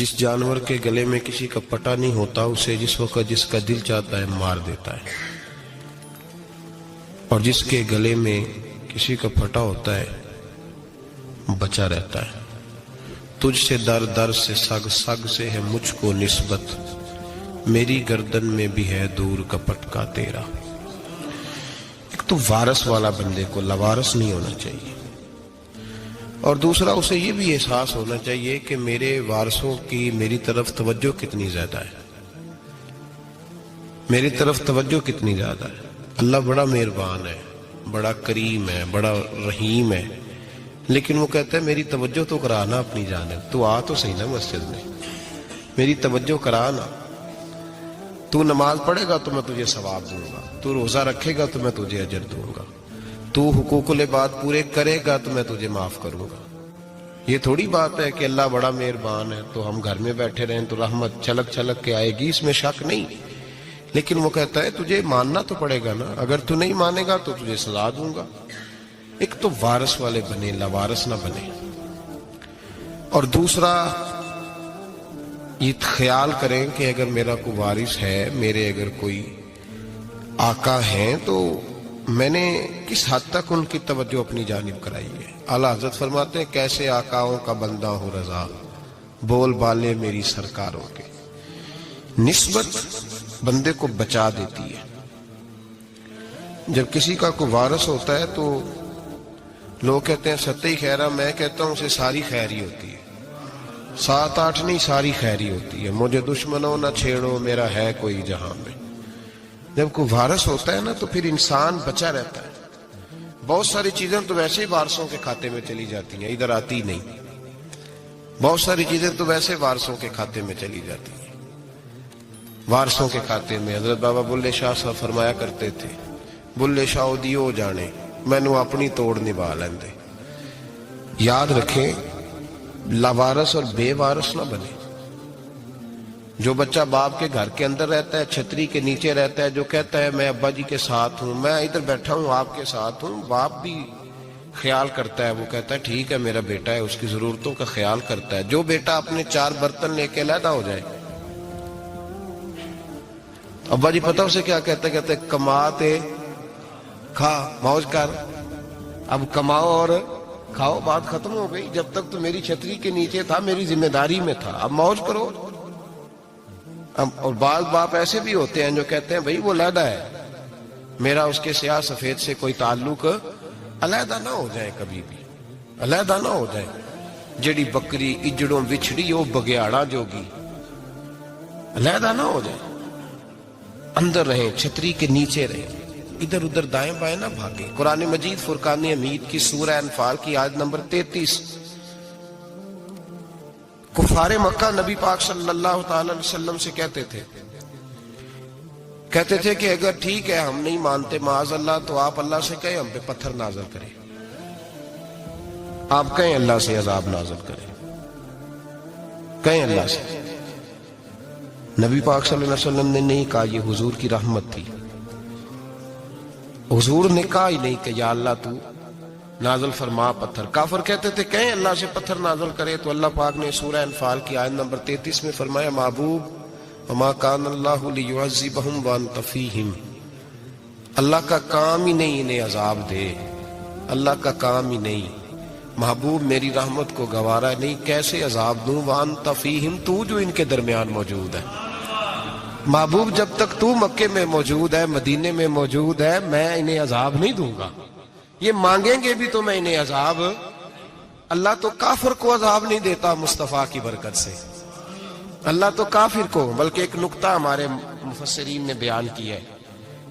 جس جانور کے گلے میں کسی کا پٹا نہیں ہوتا اسے جس وقت جس کا دل چاہتا ہے مار دیتا ہے، اور جس کے گلے میں کسی کا پھٹا ہوتا ہے بچا رہتا ہے۔ تجھ سے در در سے سگ، سگ سے ہے مجھ کو نسبت، میری گردن میں بھی ہے دور کپٹ کا تیرا۔ ایک تو وارث والا بندے کو لوارث نہیں ہونا چاہیے، اور دوسرا اسے یہ بھی احساس ہونا چاہیے کہ میرے وارثوں کی میری طرف توجہ کتنی زیادہ ہے، میری طرف توجہ کتنی زیادہ ہے۔ اللہ بڑا مہربان ہے، بڑا کریم ہے، بڑا رحیم ہے، لیکن وہ کہتا ہے میری توجہ تو کرانا اپنی جانب، تو آ تو صحیح نا مسجد میں، میری توجہ کرانا، تو نماز پڑھے گا تو میں تجھے ثواب دوں گا، تو روزہ رکھے گا تو میں تجھے اجر دوں گا، تو حقوق العباد پورے کرے گا تو میں تجھے معاف کروں گا۔ یہ تھوڑی بات ہے کہ اللہ بڑا مہربان ہے تو ہم گھر میں بیٹھے رہیں تو رحمت چھلک چھلک کے آئے گی، اس میں شک نہیں، لیکن وہ کہتا ہے تجھے ماننا تو پڑے گا نا، اگر تو نہیں مانے گا تو تجھے سزا دوں گا۔ ایک تو وارث والے بنے، لوارث نہ بنے، اور دوسرا یہ خیال کریں کہ اگر میرا کوئی وارث ہے، میرے اگر کوئی آقا ہیں تو میں نے کس حد تک ان کی توجہ اپنی جانب کرائی ہے۔ اعلیٰ حضرت فرماتے ہیں کیسے آقاؤں کا بندہ ہوں رضا، بول بالے میری سرکاروں کے۔ نسبت بندے کو بچا دیتی ہے۔ جب کسی کا کوئی وارث ہوتا ہے تو لوگ کہتے ہیں ستّی خیرہ، میں کہتا ہوں اسے ساری خیر ہی ہوتی ہے، 7-8 نہیں ساری خیر ہی ہوتی ہے۔ مجھے دشمنوں نہ چھیڑو، میرا ہے کوئی جہاں میں۔ جب کوئی وارث ہوتا ہے نا تو پھر انسان بچا رہتا ہے۔ بہت ساری چیزیں تو ویسے ہی وارثوں کے کھاتے میں چلی جاتی ہیں، ادھر آتی نہیں۔ بہت ساری چیزیں تو ویسے وارثوں کے کھاتے میں چلی جاتی ہیں۔ وارثوں کے کھاتے میں حضرت بابا بلے شاہ صاحب فرمایا کرتے تھے، بلے شاہ دیو جانے مینوں اپنی توڑ نبھا لیندے۔ یاد رکھیں لاوارث اور بے وارث نہ بنے۔ جو بچہ باپ کے گھر کے اندر رہتا ہے، چھتری کے نیچے رہتا ہے، جو کہتا ہے میں ابا جی کے ساتھ ہوں، میں ادھر بیٹھا ہوں آپ کے ساتھ ہوں، باپ بھی خیال کرتا ہے، وہ کہتا ہے ٹھیک ہے میرا بیٹا ہے، اس کی ضرورتوں کا خیال کرتا ہے۔ جو بیٹا اپنے 4 برتن لے کے علیحدہ ہو جائے، ابا جی پتہ اسے کیا کہتا ہے؟ کہتے کماتے کھا موج کر، اب کماؤ اور کھاؤ، بات ختم ہو گئی۔ جب تک تو میری چھتری کے نیچے تھا، میری ذمہ داری میں تھا، اب موج کرو۔ اور بعض باپ ایسے بھی ہوتے ہیں جو کہتے ہیں بھئی وہ علیحدہ ہے، میرا اس کے سیاہ سفید سے کوئی تعلق، علیحدہ نہ ہو جائے، کبھی بھی علیحدہ نہ ہو جائے۔ جڑی بکری اجڑوں بچھڑی وہ بگیاڑا جوگی، علیحدہ نہ ہو جائے، اندر رہیں، چھتری کے نیچے رہیں، ادھر ادھر دائیں بائیں نہ بھاگیں۔ قرآن مجید فرقان حمید کی سورہ انفال کی آیت نمبر 33، کفار مکہ نبی پاک صلی اللہ تعالی علیہ وسلم سے کہتے تھے کہ اگر ٹھیک ہے ہم نہیں مانتے معاذ اللہ تو آپ اللہ سے کہیں ہم پہ پتھر نازل کریں، آپ کہیں اللہ سے عذاب نازل کریں، کہیں اللہ سے۔ نبی پاک صلی اللہ علیہ وسلم نے نہیں کہا، یہ حضور کی رحمت تھی، حضور نے کہا ہی نہیں کہ یا اللہ تو نازل فرما پتھر۔ کافر کہتے تھے کہیں اللہ سے پتھر نازل کرے، تو اللہ پاک نے سورہ انفال کی آیت نمبر 33 میں فرمایا محبوب وما کان اللہ لیعذبہم وانت فیہم، اللہ کا کام ہی نہیں انہیں عذاب دے، اللہ کا کام ہی نہیں، محبوب میری رحمت کو گوارا نہیں، کیسے عذاب دوں، وانت فیہم، تو جو ان کے درمیان موجود ہے۔ محبوب جب تک تو مکے میں موجود ہے، مدینے میں موجود ہے، میں انہیں عذاب نہیں دوں گا، یہ مانگیں گے بھی تو میں انہیں عذاب۔ اللہ تو کافر کو عذاب نہیں دیتا مصطفیٰ کی برکت سے، اللہ تو کافر کو۔ بلکہ ایک نکتہ ہمارے مفسرین نے بیان کیا ہے،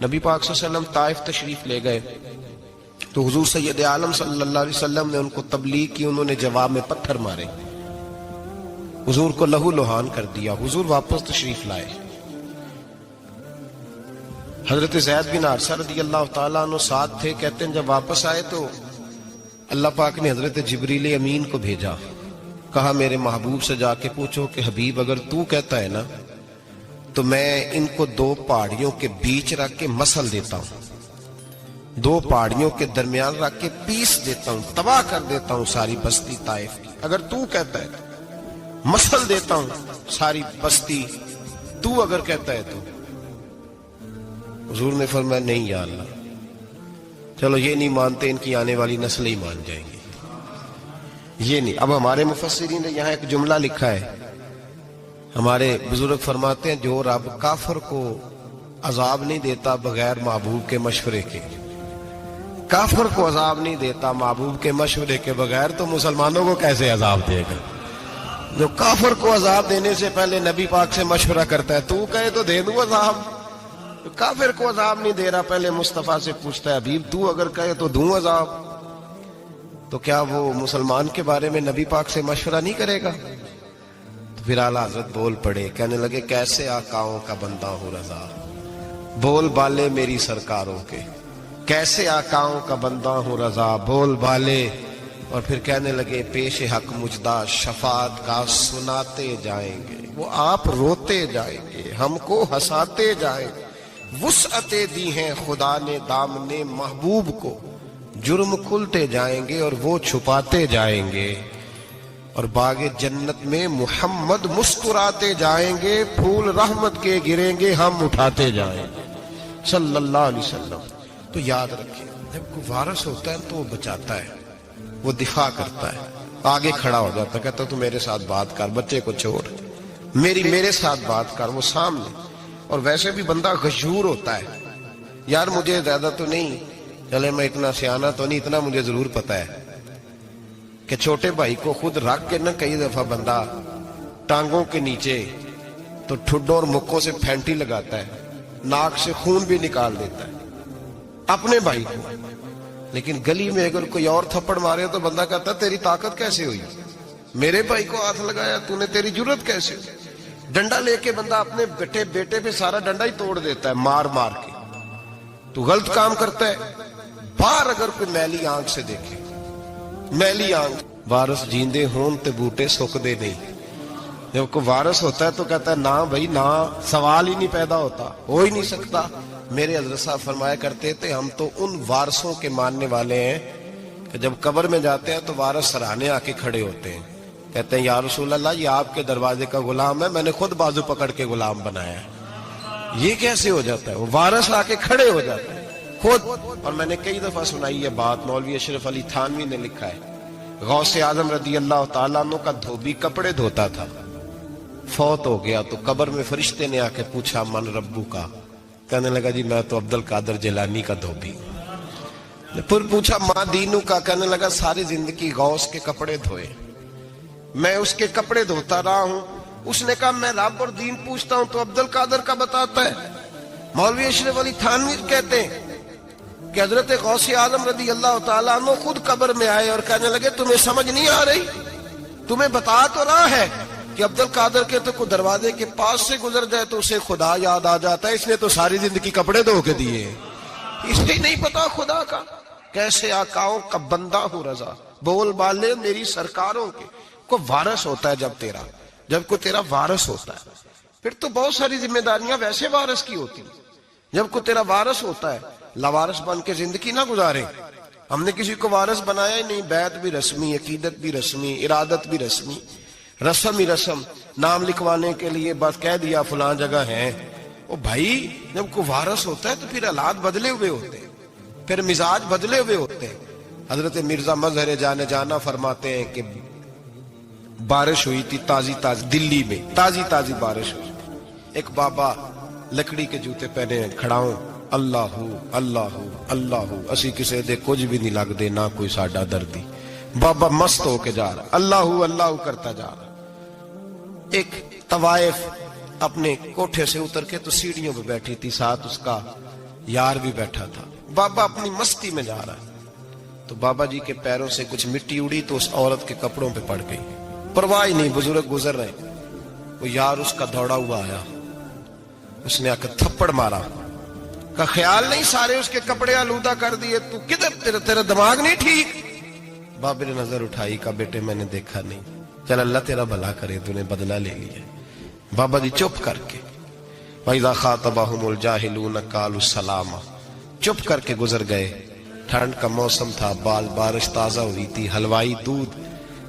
نبی پاک صلی اللہ علیہ وسلم طائف تشریف لے گئے تو حضور سید عالم صلی اللہ علیہ وسلم نے ان کو تبلیغ کی، انہوں نے جواب میں پتھر مارے، حضور کو لہو لہان کر دیا، حضور واپس تشریف لائے۔ حضرت زید بن حارثہ رضی اللہ تعالیٰ عنہ ساتھ تھے، کہتے ہیں جب واپس آئے تو اللہ پاک نے حضرت جبریل امین کو بھیجا، کہا میرے محبوب سے جا کے پوچھو کہ حبیب اگر تو کہتا ہے نا تو میں ان کو 2 پہاڑیوں کے بیچ رکھ کے مسل دیتا ہوں، 2 پہاڑیوں کے درمیان رکھ کے پیس دیتا ہوں، تباہ کر دیتا ہوں ساری بستی طائف کی، اگر تو کہتا ہے۔ مثل دیتا ہوں ساری بستی، تو اگر کہتا ہے تو۔ حضور نے فرمایا نہیں یا اللہ، چلو یہ نہیں مانتے، ان کی آنے والی نسلیں ہی مان جائیں گی، یہ نہیں۔ اب ہمارے مفسرین نے یہاں ایک جملہ لکھا ہے، ہمارے بزرگ فرماتے ہیں جو رب کافر کو عذاب نہیں دیتا بغیر محبوب کے مشورے کے، کافر کو عذاب نہیں دیتا محبوب کے مشورے کے بغیر، تو مسلمانوں کو کیسے عذاب دے گا؟ جو کافر کو عذاب دینے سے پہلے نبی پاک سے مشورہ کرتا ہے، تو کہے تو دے دوں عذاب، جو کافر کو عذاب نہیں دے رہا پہلے مصطفیٰ سے پوچھتا ہے حبیب تو اگر کہے تو دوں عذاب، تو کیا وہ مسلمان کے بارے میں نبی پاک سے مشورہ نہیں کرے گا؟ تو پھر اعلیٰ حضرت بول پڑے، کہنے لگے کیسے آقاؤں کا بندہ ہوں رضا، بول بالے میری سرکاروں کے، کیسے آقاؤں کا بندہ ہوں رضا، بول بالے۔ اور پھر کہنے لگے پیش حق مجدہ شفاعت کا سناتے جائیں گے، وہ آپ روتے جائیں گے، ہم کو ہنساتے جائیں گے، وسعتیں دی ہیں خدا نے دامنے محبوب کو، جرم کھلتے جائیں گے اور وہ چھپاتے جائیں گے، اور باغ جنت میں محمد مسکراتے جائیں گے، پھول رحمت کے گریں گے، ہم اٹھاتے جائیں گے صلی اللہ علیہ وسلم۔ تو یاد رکھیں جب کوئی وارث ہوتا ہے تو وہ بچاتا ہے، وہ دفاع کرتا ہے، آگے کھڑا ہو جاتا ہے، کہتا تو میرے ساتھ بات کر، بچے کو چھوڑ، میرے ساتھ بات کر، وہ سامنے۔ اور ویسے بھی بندہ غشور ہوتا ہے، یار مجھے زیادہ تو نہیں، چلے میں اتنا سیانا تو نہیں، اتنا مجھے ضرور پتا ہے کہ چھوٹے بھائی کو خود رکھ کے نہ کئی دفعہ بندہ ٹانگوں کے نیچے تو ٹھڈوں اور مکوں سے پھینٹی لگاتا ہے، ناک سے خون بھی نکال دیتا ہے اپنے بھائی کو، لیکن گلی میں اگر کوئی اور تھپڑ مارے تو بندہ کہتا ہے تیری طاقت کیسے ہوئی، میرے بھائی کو ہاتھ لگایا تو نے، تیری جرت کیسے ہوئی؟ ڈنڈا لے کے بندہ اپنے بیٹے پہ سارا ڈنڈا ہی توڑ دیتا ہے مار مار کے۔ تو غلط کام کرتا ہے، باہر اگر کوئی میلی آنکھ سے دیکھے، میلی آنکھ، وارث جیندے ہون تے بوٹے سکدے نہیں، جب کوئی وارث ہوتا ہے تو کہتا ہے نہ بھائی نہ، سوال ہی نہیں پیدا ہوتا، ہو ہی نہیں سکتا۔ میرے حضرت صاحب فرمایا کرتے تھے ہم تو ان وارثوں کے ماننے والے ہیں کہ جب قبر میں جاتے ہیں تو وارث سراہنے آ کے کھڑے ہوتے ہیں، کہتے ہیں یا رسول اللہ یہ آپ کے دروازے کا غلام ہے، میں نے خود بازو پکڑ کے غلام بنایا ہے۔ یہ کیسے ہو جاتا ہے؟ وہ وارث آ کے کھڑے ہو جاتے ہیں خود۔ اور میں نے کئی دفعہ سنائی یہ بات، مولوی اشرف علی تھانوی نے لکھا ہے، غوث اعظم رضی اللہ تعالیٰ عنہ کا دھوبی کپڑے دھوتا تھا، فوت ہو گیا تو قبر میں فرشتے نے آ کے پوچھا من ربو کا، کہنے لگا جی میں تو عبد القادر جیلانی کا دھوبی۔ پھر پوچھا ماں دینو کا، کہنے لگا ساری زندگی غوث کے کپڑے دھوئے، میں اس کے کپڑے دھوتا رہا ہوں۔ اس نے کہا میں رب اور دین پوچھتا ہوں تو عبد القادر کا بتاتا ہے۔ مولوی اشرف علی تھانوی کہتے ہیں کہ حضرت غوث اعظم رضی اللہ تعالیٰ عنہ خود قبر میں آئے اور کہنے لگے تمہیں سمجھ نہیں آ رہی، تمہیں بتا تو رہا ہے کہ عبد القادر کے تو کوئی دروازے کے پاس سے گزر جائے تو اسے خدا یاد آ جاتا ہے، اس نے تو ساری زندگی کپڑے دھو کے دیے، اسے نہیں پتا خدا کا۔ کیسے آقاؤں کا بندہ ہوں رضا، بول بالے میری سرکاروں کے۔ کوئی وارث ہوتا ہے جب کوئی تیرا وارث ہوتا ہے، پھر تو بہت ساری ذمہ داریاں ویسے وارث کی ہوتی ہیں۔ جب کوئی تیرا وارث ہوتا ہے، لاوارث بن کے زندگی نہ گزارے۔ ہم نے کسی کو وارث بنایا ہی نہیں، بیعت بھی رسمی، عقیدت بھی رسمی، ارادت بھی رسمی، رسم ہی رسم، نام لکھوانے کے لیے بس کہہ دیا فلاں جگہ ہے۔ او بھائی جب کوئی وارث ہوتا ہے تو پھر حالات بدلے ہوئے ہوتے ہیں، پھر مزاج بدلے ہوئے ہوتے ہیں۔ حضرت مرزا مظہر جانا فرماتے ہیں کہ بارش ہوئی تھی تازی دلی میں تازی بارش ہوئی، ایک بابا لکڑی کے جوتے پہنے کھڑا ہوں، اللہ اللہ اسی کسے دے کچھ بھی نہیں لگ دے، نہ کوئی ساڈا دردی۔ بابا مست ہو کے جا رہا، اللہ کرتا جا رہا۔ ایک طوائف اپنے کوٹھے سے اتر کے تو سیڑھیوں پہ بیٹھی تھی، ساتھ اس کا یار بھی بیٹھا تھا۔ بابا اپنی مستی میں جا رہا ہے تو بابا جی کے پیروں سے کچھ مٹی اڑی تو اس عورت کے کپڑوں پہ پڑ گئی، پرواہ نہیں، بزرگ گزر رہے۔ وہ یار اس کا دوڑا ہوا آیا، اس نے آ کے تھپڑ مارا، کا خیال نہیں سارے اس کے کپڑے آلودہ کر دیے، تو کدھر، تیرا دماغ نہیں ٹھیک؟ بابے نے نظر اٹھائی، کہا بیٹے میں نے دیکھا نہیں، چل اللہ تیرا بھلا کرے، تو نے بدلہ لے لیا۔ بابا جی چپ کر کے وَإِذَا خَاطَبَهُمُ الْجَاهِلُونَ قَالُوا السَّلَامَ، چپ کر کے گزر گئے۔ ٹھنڈ کا موسم تھا، بارش تازہ ہوئی تھی، حلوائی دودھ